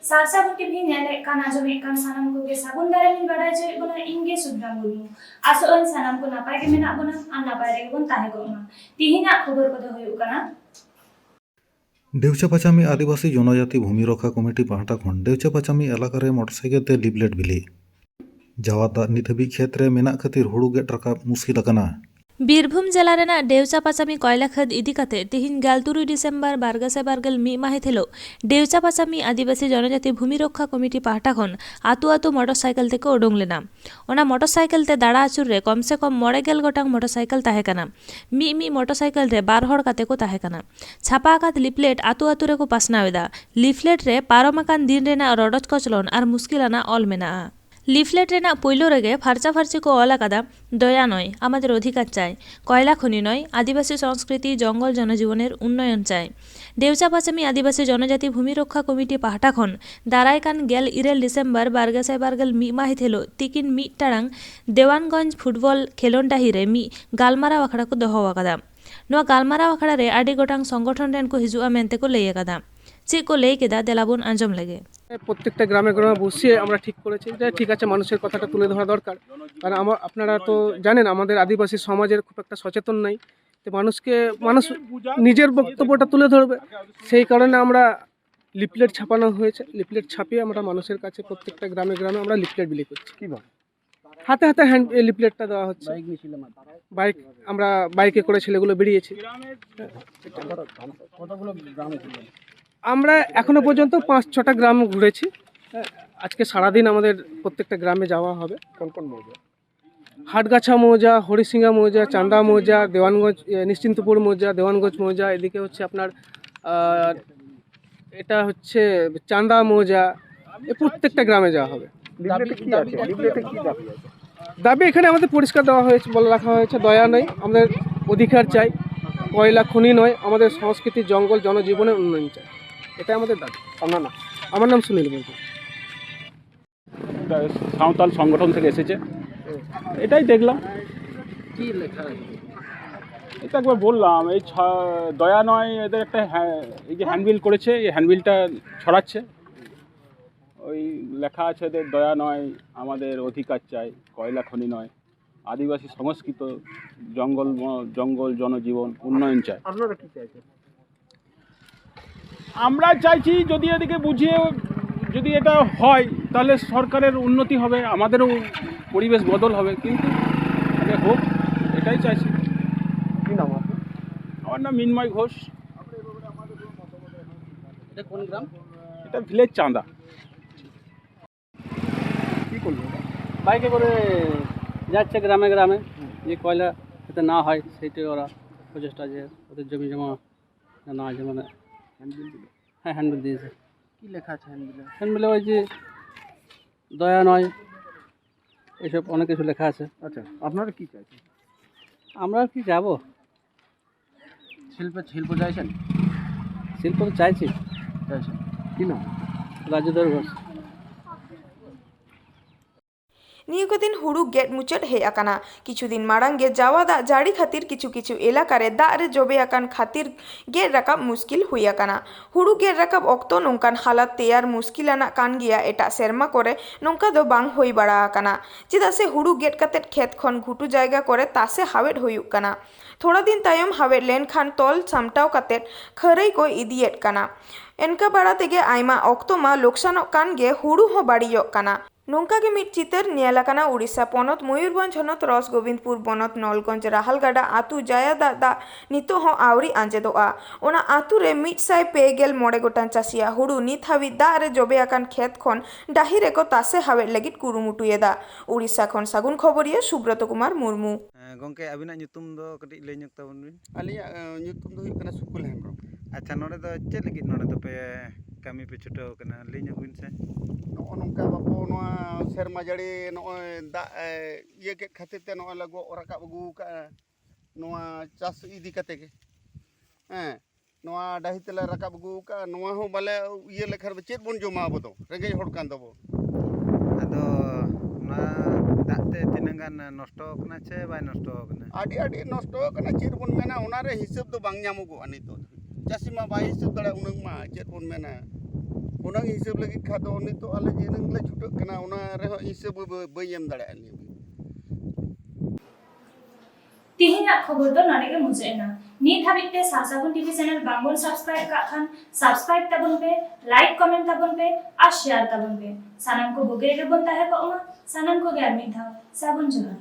Sarsagun TV nyale kan ajome kan sanam ko ge sagun dare min badai joy bona inge Sudra Murmu. Asoan sanam ko napai ge mena bona an napai re bon tahe ko na. Tihinya khobor ko do hoyu kana. देवचापाचामी आदिवासी जनजाति भूमि रक्षा committee पाहटा खन देवचापाचामी एलाका रे motorcycle ते leaflet बिली जावा दा नित हबी क्षेत्र रे मेना खातिर हुड़ू गेट राकाब मुश्किल अकना। बीरभूम जिला रेना देवचापाचामी कोयला खद इदी कते तिहिन 13 डिसेम्बर 2022 मी माहित हिलो देवचापाचामी आदिवासी जनजाति भूमि रक्षा कमिटी पाहटा खन आतु आतु मोटरसाइकेल ते को उडोंग लेना ओना मोटरसाइकेल ते दाड़ा आचुर रे कम से कम 9 गोटांग मोटरसाइकेल ताहे कना मी मोटरसाइकेल रे 12 हड़ काते को ताहे कना छापा आकात लिफलेट आतु आतु रे को पासनावेदा लिफलेट रे पारमाकान दिन रेना रडज कचलन आर मुश्किलाना ऑल मेना लिफलेट रेना पयलो रेगे फार्चा फार्ची को ऑल आकादा दया नय आमादेर अधिकार चाय कयला खनि नय आदिवासी संस्कृति जंगल जनजीवनेर उन्नयन चाय देवचापाचामी आदिवासी जनजाति भूमि रक्षा कमिटी पाहटा खन दारायकान 17 डिसेम्बर 2022 मी माहित हेलो तिकिन मी टाड़ांग देवानगंज फुटबॉल खेलोन डाही रे मी गालमारा आखड़ा को दोहो आकादा नोआ गालमारा आखड़ा रे आडी गोटांग संगठन रेन को हिजुआ मेनते को लई आकादा चेक को लई केदा देलाबोन आंजम लगे প্রত্যেকটা গ্রামে গ্রামে বসিয়ে আমরা ঠিক করেছি যে ঠিক আছে মানুষের কথাটা তুলে ধরা দরকার কারণ আপনারা তো জানেন আমাদের আদিবাসী সমাজের খুব একটা সচেতন নাই তো মানুষ নিজের বক্তব্যটা তুলে ধরবে সেই কারণে আমরা লিফলেট ছাপানো হয়েছে লিফলেট ছাপিয়ে আমরা মানুষের কাছে প্রত্যেকটা গ্রামে গ্রামে আমরা লিফলেট বিলি করছি কীভাবে হাতে হাতে হ্যান্ড লিফলেটটা দেওয়া হচ্ছে বাইক আমরা বাইকে করে ছেলেগুলো বেরিয়েছি আমরা এখনো পর্যন্ত 5-6টা গ্রাম ঘুরেছি আজকে সারাদিন আমাদের প্রত্যেকটা গ্রামে যাওয়া হবে কোন কোন মৌজা হাটগাছা মৌজা হরিসিংহা মৌজা চান্দা মৌজা দেওয়ানগঞ্জ নিশ্চিন্তপুর মৌজা দেওয়ানগঞ্জ মৌজা এদিকে হচ্ছে আপনার এটা হচ্ছে চান্দা মৌজা এই প্রত্যেকটা গ্রামে যাওয়া হবে দাবি এখানে আমাদের পরিষ্কার দেওয়া হয়েছে বলে রাখা হয়েছে দয়া নয় আমাদের অধিকার চাই কয়লা খনি নয় আমাদের সংস্কৃতি জঙ্গল জনজীবনের উন্নয়ন চাই এটা আমাদের দাবি আপনার নাম আমার নাম সুনীল বলছি সাঁওতাল সংগঠন থেকে এসেছে এটাই দেখলাম কি লেখা এটা একবার বললাম এই দয়া নয় এদের একটা এই যে হ্যান্ডবিল করেছে এই হ্যান্ডবিলটা ছড়াচ্ছে ওই লেখা আছে এদের দয়া নয় আমাদের অধিকার চাই কয়লা খনি নয় আদিবাসী সংস্কৃত জঙ্গল জনজীবন উন্নয়ন চাই আপনারা কি চাইছেন আমরা চাইছি যদি এদিকে বুঝিয়ে যদি এটা হয় তাহলে সরকারের উন্নতি হবে আমাদেরও পরিবেশ বদল হবে কিন্তু এটা হোক এটাই চাইছি কি নাম আছে আমার নাম মিনময় ঘোষ এটা কোন গ্রাম এটা ভিলেজ চাঁদা কি করলো বাইকে করে যাচ্ছে গ্রামে গ্রামে যে কয়লা যাতে না হয় সেইটাই ওরা প্রচেষ্টা যে ওদের জমি জমা না আছে মানে হ্যান্ডবিল দিল হ্যাঁ হ্যান্ডবিল দিয়েছে কি লেখা আছে হ্যান্ডবিলে হ্যান্ডবিলে ওই যে দয়া নয় এইসব অনেক কিছু লেখা আছে। আচ্ছা আপনারা কি চাইছেন আমরা আর কি যাবো শিল্প চাইছেন শিল্প তো চাইছি কি নাম রাজুদর ঘোষ নিয়োগ দিন হুড়ু गेट मुचाद हे आकाना किछुदिन माड़ांगे जावा दा जाड़ी खातिर किछु एलाका रे दा रे जबे आकान खातिर गेट राकाब मुश्किल हुई आकाना हुड़ू गेट राकाब ऑक्तो नोंकान हालात तैयार मुश्किलाना कान गिया एटा सेरमा करे नोंका दो बांग होई बड़ा आकाना चेदा से हुड़ू गेट कातेट खेत खन घुटू जायगा करे तासे हावेट हुयुक काना थोड़ा दिन तायम हावेट लेन खान तोल सामटाव कातेट खरई को इदियेट काना एनका बाड़ा तेगे आयमा ऑक्तो मा लोकसानक कान गे हुड़ू हो बाड़ियोक काना नौका के मिट चितर नियालाकाना उड़ीसा पनत मयूरभंज हनत रस गोविंदपुर बनत नलगंज राहालगाड़ा आतु जायादा दा नितो हो आवरी आंजेदोआ ओना आतु रे मिट साय पेगेल मोड़े गोटान चासिया हुड़ू नित हाबी दा रे जबे आकान खेत खन डाही रे को तासे हावेट लगित कुरुमुटुएदा उड़ीसा खन सागुन खबरिया सुब्रत कुमार मुर्मू गंके अबिना ᱧᱩᱛᱩᱢ ᱫᱚ ᱠᱟᱹᱴᱤᱡ ᱞᱟᱹᱭ ᱧᱚᱜ ᱛᱟᱵᱚᱱ ᱵᱤᱱ ᱟᱹᱞᱤᱧᱟᱜ ᱧᱩᱛᱩᱢ ᱫᱚ ᱦᱩᱭᱩᱜ ᱠᱟᱱᱟ ᱥᱩᱠᱩᱞ ᱦᱮᱢᱵᱨᱚᱢ ᱟᱪᱪᱷᱟ ᱱᱚᱰᱮ ᱫᱚ ᱪᱮᱫ ᱞᱟᱹᱜᱤᱫ ᱱᱚᱰᱮ ᱫᱚᱯᱮ ᱠᱟᱹᱢᱤ ᱯᱮ ᱪᱷᱩᱴᱟᱹᱣ ᱟᱠᱟᱱᱟ ᱞᱟᱹᱭ ᱧᱚᱜ ᱵᱤᱱ ᱥᱮ ᱱᱚᱜᱼᱚ ᱱᱚᱝᱠᱟ ᱵᱟᱯᱩ ᱱᱚᱣᱟ ᱥᱮᱨᱢᱟ ᱡᱟᱹᱲᱤ ᱱᱚᱜᱼᱚᱭ ᱫᱟᱜ ᱤᱭᱟᱹ ᱠᱮᱫ ᱠᱷᱟᱹᱛᱤᱨ ᱛᱮ ᱱᱚᱜᱼᱚᱭ ᱞᱮ ᱜᱚᱜ ᱨᱟᱠᱟᱵ ᱟᱹᱜᱩ ᱠᱟᱜᱼᱟ ᱱᱚᱣᱟ ᱪᱟᱥ ᱤᱫᱤ ᱠᱟᱛᱮ ᱜᱮ ᱦᱮᱸ ᱱᱚᱣᱟ ᱰᱟᱹᱦᱤ ᱛᱮᱞᱮ ᱨᱟᱠᱟᱵ ᱟᱹᱜᱩ ᱠᱟᱜᱼᱟ ᱱᱚᱣᱟ ᱦᱚᱸ ᱵᱟᱞᱮ ᱤᱭᱟᱹ ᱞᱮᱠᱷᱟᱱ ᱪᱮᱫ ᱵᱚᱱ ᱡᱚᱢᱟ ᱟᱵᱚ ᱫᱚ ᱨᱮᱸᱜᱮᱡ ᱦᱚᱲ ᱠᱟᱱ ᱫᱚᱵᱚ ᱟᱫᱚ ᱱᱚᱣᱟ ᱫᱟᱜ ᱛᱮ ᱛᱤᱱᱟᱹᱜ ᱜᱟᱱ ᱱᱚᱥᱴᱚ ᱟᱠᱟᱱᱟ ᱪᱮ ᱵᱟᱭ ᱱᱚᱥᱴᱚ ᱟᱠᱟᱱᱟ ᱟᱹᱰᱤ ᱱᱚᱥᱴᱚ ᱟᱠᱟᱱᱟ ᱪᱮᱫ ᱵᱚᱱ ᱢᱮᱱᱟ ᱚᱱᱟᱨᱮ ᱦᱤᱥᱟᱹᱵ ᱫᱚ ᱵᱟᱝ ᱧᱟᱢᱚᱜᱚᱜᱼᱟ ᱱᱤᱛᱚᱜ ᱪᱟᱹᱥᱤ ᱢᱟ ᱵᱟᱭ ᱦᱤᱥᱟᱹᱵ ᱫᱟᱲᱮᱭᱟᱜᱼᱟ ᱩᱱᱟᱹᱜ ᱢᱟ ᱪᱮᱫ ᱵᱚᱱ ᱢᱮᱱᱟ ᱚᱱᱟ ᱦᱤᱥᱟᱹᱵ ᱞᱟᱹᱜᱤᱫ ᱠᱷᱟᱱ ᱫᱚ ᱱᱤᱛᱚᱜ ᱟᱞᱮ ᱡᱮᱱᱟᱝ ᱞᱮ ᱪᱷᱩᱴᱟᱹᱜ ᱠᱟᱱᱟ ᱚᱱᱟ ᱨᱮᱦᱚᱸ ᱦᱤᱥᱟᱹᱵ ᱵᱟᱹᱧ ᱮᱢ ᱫᱟᱲᱮᱭᱟᱜᱼᱟ ᱱᱤᱭᱟᱹ तिहिना खबर तो नडे के मुझेना नीत हाबिते सासागुन टीवी चैनल बांगबोन सब्सक्राइब का खान सब्सक्राइब तबन पे लाइक कमेंट तबन पे और शेयर तबन पे सानम को बुगे के बोलता है को सानम को गैर में था साबुन जोहार